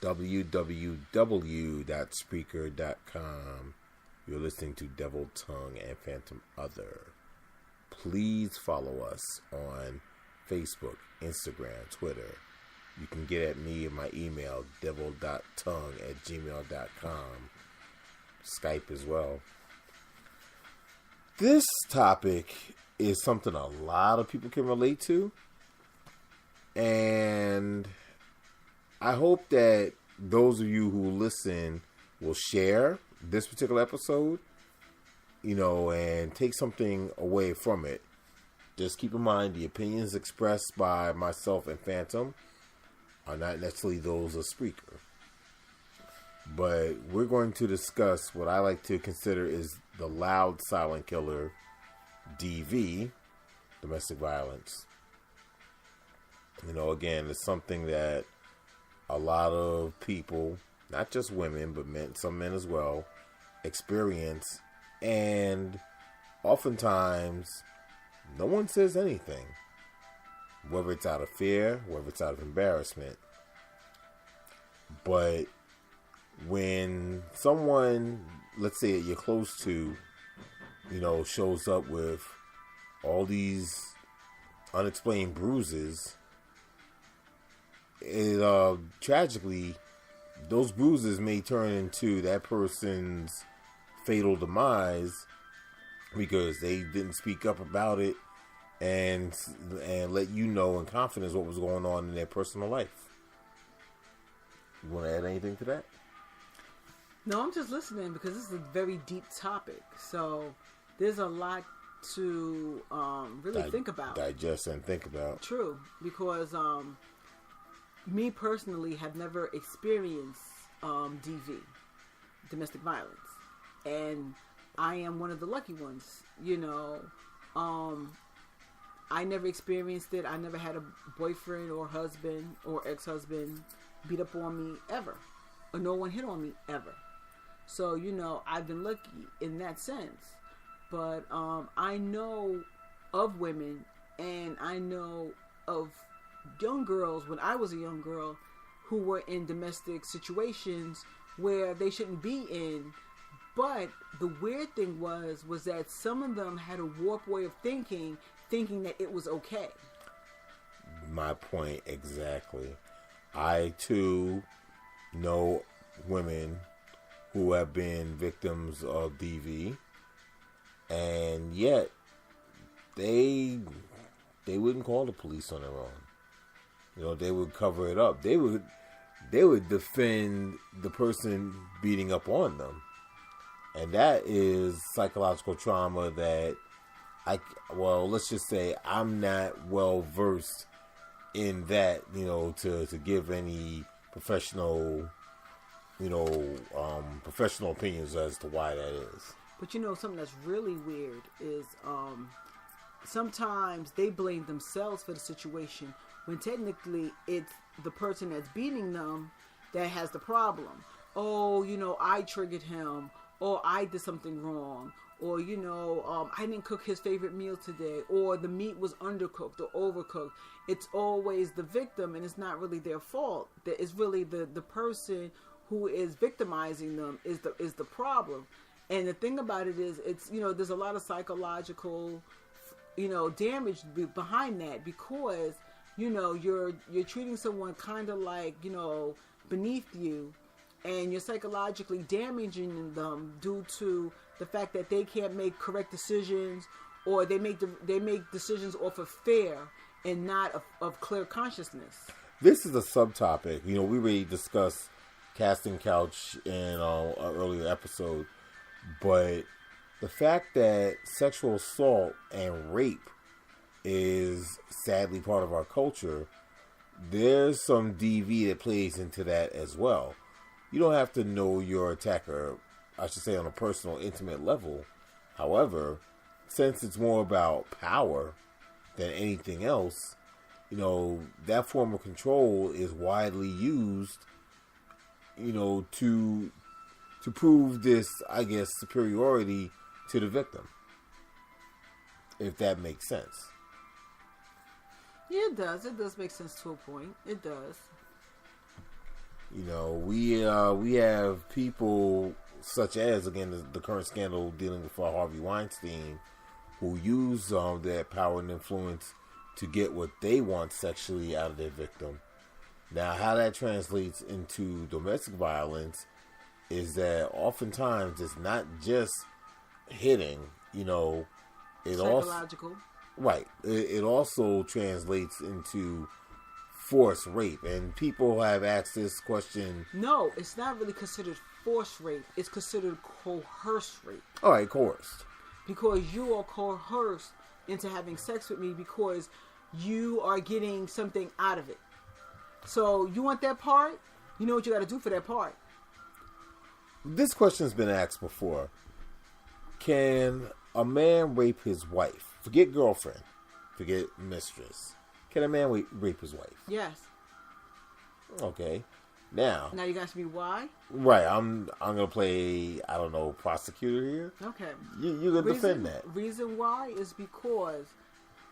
www.spreaker.com. You're listening to Devil Tongue and Phantom Other. Please follow us on Facebook, Instagram, Twitter. You can get at me in my email, devil.tongue@gmail.com. Skype as well. This topic is something a lot of people can relate to. And I hope that those of you who listen will share this particular episode, and take something away from it. Just keep in mind the opinions expressed by myself and Phantom are not necessarily those of Spreaker. But we're going to discuss what I like to consider is the loud silent killer, DV, domestic violence. Again, it's something that a lot of people, not just women, but some men as well, experience. And oftentimes, no one says anything. Whether it's out of fear, whether it's out of embarrassment. But when someone, let's say you're close to, shows up with all these unexplained bruises, tragically, those bruises may turn into that person's fatal demise because they didn't speak up about it and let you know in confidence what was going on in their personal life. You want to add anything to that? No, I'm just listening because this is a very deep topic. So there's a lot to really think about. Digest and think about. True, because me personally have never experienced DV, domestic violence. And I am one of the lucky ones, I never experienced it. I never had a boyfriend or husband or ex-husband beat up on me ever. Or no one hit on me ever. So, I've been lucky in that sense. But I know of women and I know of young girls when I was a young girl who were in domestic situations where they shouldn't be in. But the weird thing was that some of them had a warped way of thinking that it was okay. My point exactly. I too know women who have been victims of DV, and yet they wouldn't call the police on their own. They would cover it up. They would defend the person beating up on them. And that is psychological trauma that let's just say I'm not well versed in that, to give any professional, professional opinions as to why that is. But something that's really weird is sometimes they blame themselves for the situation when technically it's the person that's beating them that has the problem. Oh, I triggered him. Or I did something wrong. Or, I didn't cook his favorite meal today. Or the meat was undercooked or overcooked. It's always the victim, and it's not really their fault. It's really the person who is victimizing them is the problem. And the thing about it is, it's, there's a lot of psychological, damage behind that because, you're treating someone kind of like, beneath you. And you're psychologically damaging them due to the fact that they can't make correct decisions, or they make decisions off of fear and not of clear consciousness. This is a subtopic. We already discussed casting couch in an earlier episode, but the fact that sexual assault and rape is sadly part of our culture, there's some DV that plays into that as well. You don't have to know your attacker, I should say, on a personal, intimate level. However, since it's more about power than anything else, that form of control is widely used, to prove this, I guess, superiority to the victim. If that makes sense. Yeah, it does. It does make sense to a point. It does. You know, we have people such as, again, the current scandal dealing with Harvey Weinstein, who use their power and influence to get what they want sexually out of their victim. Now, how that translates into domestic violence is that oftentimes it's not just hitting, you know, it psychological. Right. It also translates into forced rape. And people have asked this question. No, it's not really considered forced rape. It's considered coerced rape. All right, coerced. Because you are coerced into having sex with me because you are getting something out of it. So you want that part? You know what you got to do for that part. This question's been asked before. Can a man rape his wife? Forget girlfriend. Forget mistress. Can a man rape his wife? Yes. Okay. Now you got to be why? Right. I'm gonna play, I don't know, prosecutor here. Okay. You're gonna defend that. Reason why is because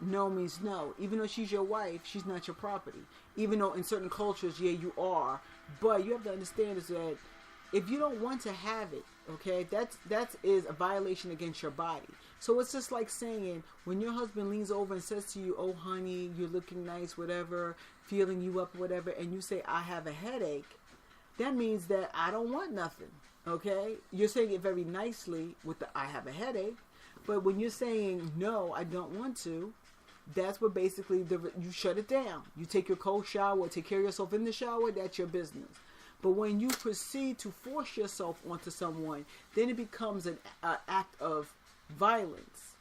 no means no. Even though she's your wife, she's not your property. Even though in certain cultures, yeah, you are. But you have to understand is that if you don't want to have it, okay, that is a violation against your body. So it's just like saying when your husband leans over and says to you, "Oh, honey, you're looking nice, whatever, feeling you up, whatever," and you say, "I have a headache," that means that I don't want nothing. Okay, you're saying it very nicely with the "I have a headache," but when you're saying no, I don't want to, that's what basically you shut it down. You take your cold shower, take care of yourself in the shower. That's your business. But when you proceed to force yourself onto someone, then it becomes an act of violence.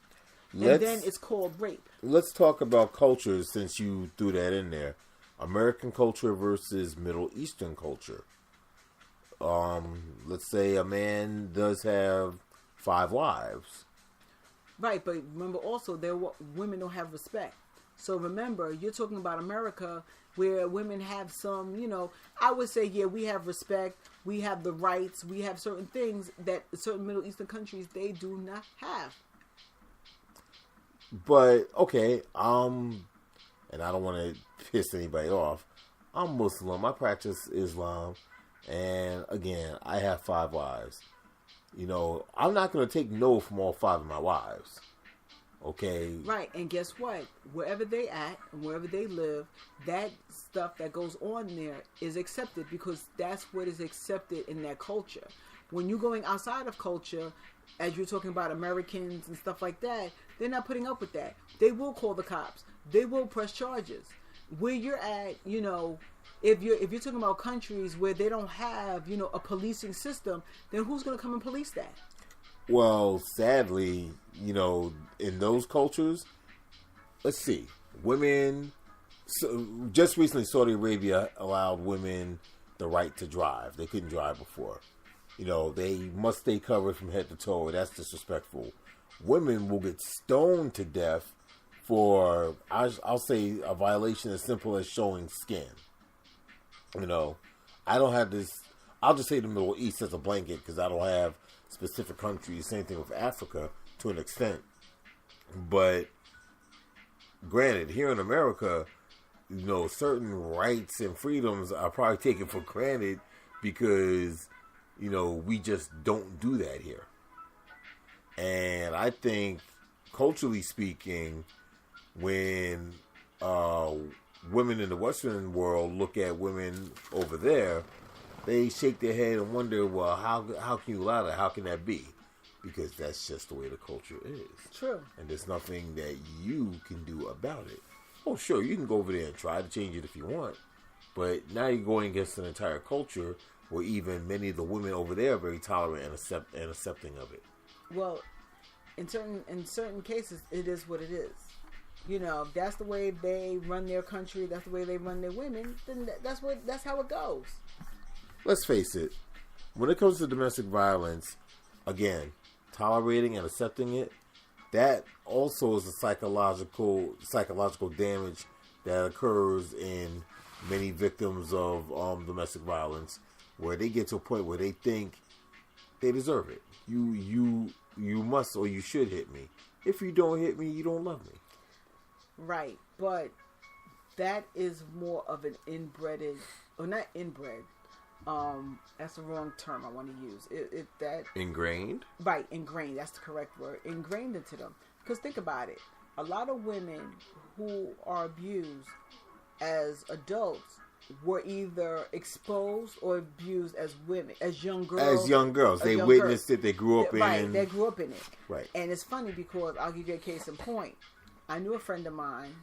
And then it's called rape. Let's talk about cultures since you threw that in there. American culture versus Middle Eastern culture. Let's say a man does have 5 wives. Right, but remember also, women don't have respect. So remember, you're talking about America where women have some, I would say, yeah, we have respect, we have the rights, we have certain things that certain Middle Eastern countries, they do not have. But, okay, and I don't want to piss anybody off, I'm Muslim, I practice Islam, and again, I have 5 wives. I'm not going to take no from all 5 of my wives. Okay. Right, and guess what? Wherever they at and wherever they live, that stuff that goes on there is accepted because that's what is accepted in that culture. When you're going outside of culture, as you're talking about Americans and stuff like that, they're not putting up with that. They will call the cops. They will press charges. Where you're at, if you're talking about countries where they don't have, a policing system, then who's going to come and police that? Well, sadly, in those cultures, let's see, women, just recently Saudi Arabia allowed women the right to drive. They couldn't drive before. They must stay covered from head to toe. That's disrespectful. Women will get stoned to death for, I'll say, a violation as simple as showing skin. I don't have this, I'll just say the Middle East as a blanket because I don't have specific countries. Same thing with Africa to an extent. But granted, here in America, certain rights and freedoms are probably taken for granted because, we just don't do that here. And I think, culturally speaking, when women in the Western world look at women over there, they shake their head and wonder, well, how can you allow that? How can that be? Because that's just the way the culture is. True. And there's nothing that you can do about it. Oh, sure, you can go over there and try to change it if you want. But now you're going against an entire culture where even many of the women over there are very tolerant and accepting of it. Well, in certain cases, it is what it is. If that's the way they run their country, that's the way they run their women, then that's how it goes. Let's face it, when it comes to domestic violence, again, tolerating and accepting it, that also is a psychological damage that occurs in many victims of domestic violence, where they get to a point where they think they deserve it. You must or you should hit me. If you don't hit me, you don't love me. Right, but that is more of an inbred, or not inbred, That's the wrong term I want to use. That Ingrained? right, ingrained. That's the correct word. Ingrained into them. Because think about it. A lot of women who are abused as adults were either exposed or abused as women, as young girls. As young girls. They witnessed it. They grew up in it. Right, they grew up in it. Right. And it's funny because I'll give you a case in point. I knew a friend of mine.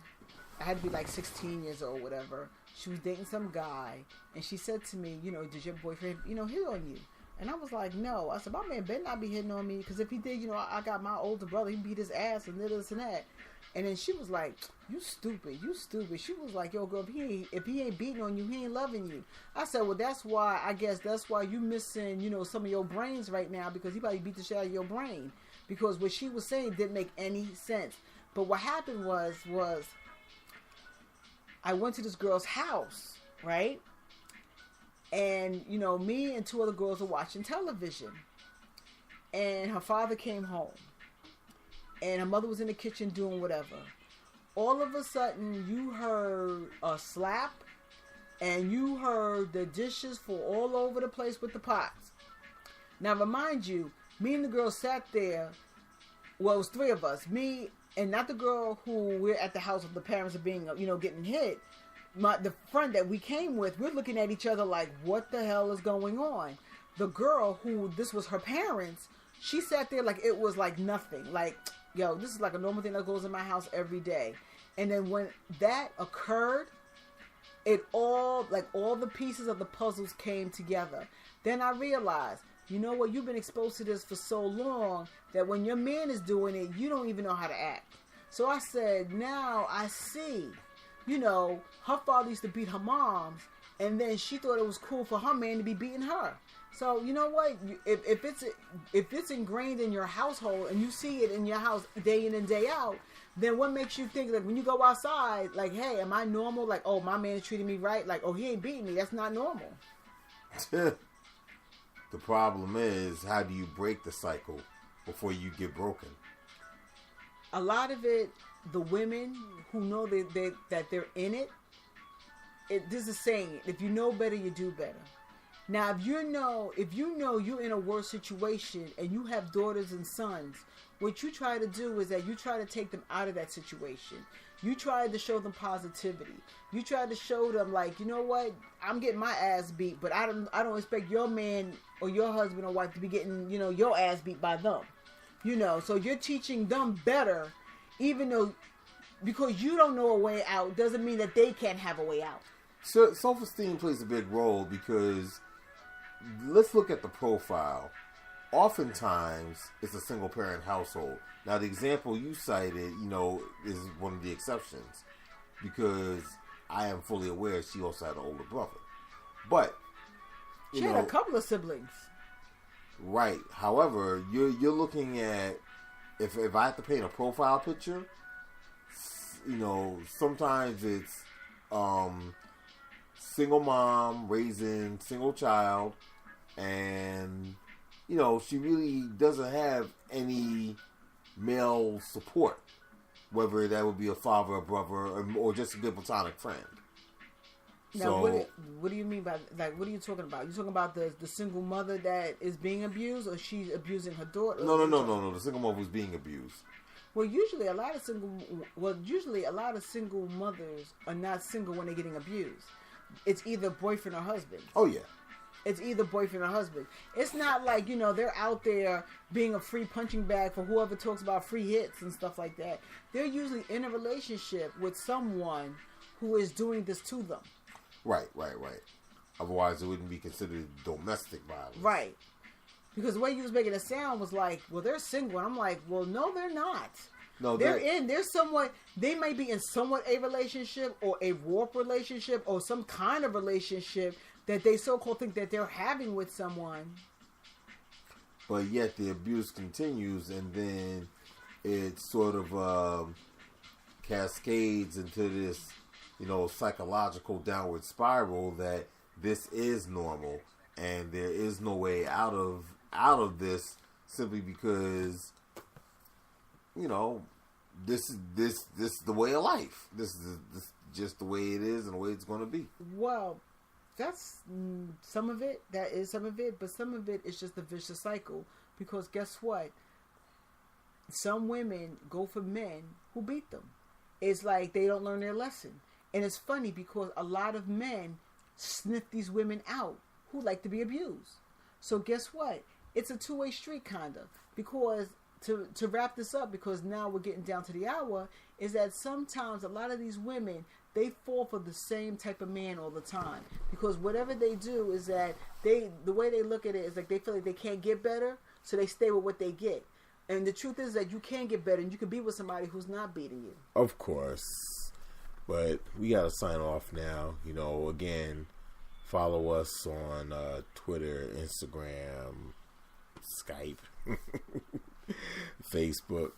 I had to be like 16 years old, whatever. She was dating some guy, and she said to me, did your boyfriend, hit on you? And I was like, no. I said, my man better not be hitting on me, because if he did, I got my older brother, he beat his ass and this and that. And then she was like, you stupid. She was like, yo, girl, if he ain't beating on you, he ain't loving you. I said, well, that's why you missing, some of your brains right now, because he probably beat the shit out of your brain. Because what she was saying didn't make any sense. But what happened was I went to this girl's house, right? And, me and two other girls were watching television. And her father came home. And her mother was in the kitchen doing whatever. All of a sudden, you heard a slap. And you heard the dishes fall all over the place with the pots. Now, remind you, me and the girl sat there. Well, it was three of us. Me and not the girl who we're at the house of the parents are being, getting hit. The friend that we came with, we're looking at each other like, what the hell is going on? The girl who this was her parents, she sat there like it was like nothing. Like, yo, this is like a normal thing that goes in my house every day. And then when that occurred, all the pieces of the puzzles came together. Then I realized, you know what, you've been exposed to this for so long that when your man is doing it, you don't even know how to act. So I said, now I see, her father used to beat her moms, and then she thought it was cool for her man to be beating her. So you know what, if it's ingrained in your household and you see it in your house day in and day out, then what makes you think, like, when you go outside, like, hey, am I normal? Like, oh, my man is treating me right? Like, oh, he ain't beating me. That's not normal. The problem is, how do you break the cycle before you get broken? A lot of it, the women who know that they're in it, this is a saying, if you know better, you do better. Now, if you know you're in a worse situation and you have daughters and sons, what you try to do is that you try to take them out of that situation. You try to show them positivity. You try to show them, like, you know what? I'm getting my ass beat, but I don't expect your man or your husband or wife to be getting, your ass beat by them. So you're teaching them better, even though, because you don't know a way out, doesn't mean that they can't have a way out. So self-esteem plays a big role, because let's look at the profile. Oftentimes, it's a single-parent household. Now, the example you cited, is one of the exceptions, because I am fully aware she also had an older brother. But she had a couple of siblings. Right. However, you're looking at, if I have to paint a profile picture, sometimes it's single mom raising single child, and she really doesn't have any male support, whether that would be a father, a brother, or just a good platonic friend. Now, So, what do you mean by, like, what are you talking about? You talking about the single mother that is being abused, or she's abusing her daughter? No. The single mother was being abused. Well, usually a lot of single mothers are not single when they're getting abused. It's either boyfriend or husband. Oh yeah. It's either boyfriend or husband. It's not like, they're out there being a free punching bag for whoever talks about free hits and stuff like that. They're usually in a relationship with someone who is doing this to them. Right. Otherwise, it wouldn't be considered domestic violence. Right. Because the way you was making it sound was like, well, they're single. And I'm like, well, no, they're not. No, they may be in somewhat a relationship or a warped relationship or some kind of relationship that they so-called think that they're having with someone. But yet the abuse continues, and then it sort of cascades into this, psychological downward spiral that this is normal, and there is no way out of this, simply because, this is the way of life. This is just the way it is and the way it's going to be. Well, that's some of it. That is some of it, but some of it is just a vicious cycle. Because guess what? Some women go for men who beat them. It's like they don't learn their lesson. And it's funny because a lot of men sniff these women out who like to be abused. So guess what? It's a two-way street kind of. Because to wrap this up, because now we're getting down to the hour, is that sometimes a lot of these women, they fall for the same type of man all the time. Because whatever they do is that the way they look at it is like they feel like they can't get better, so they stay with what they get. And the truth is that you can get better and you can be with somebody who's not beating you. Of course. But we got to sign off now. You know, again, follow us on Twitter, Instagram, Skype, Facebook.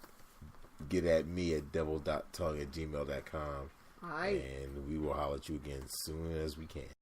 Get at me at devil.tongue@gmail.com. All right. And we will holler at you again as soon as we can.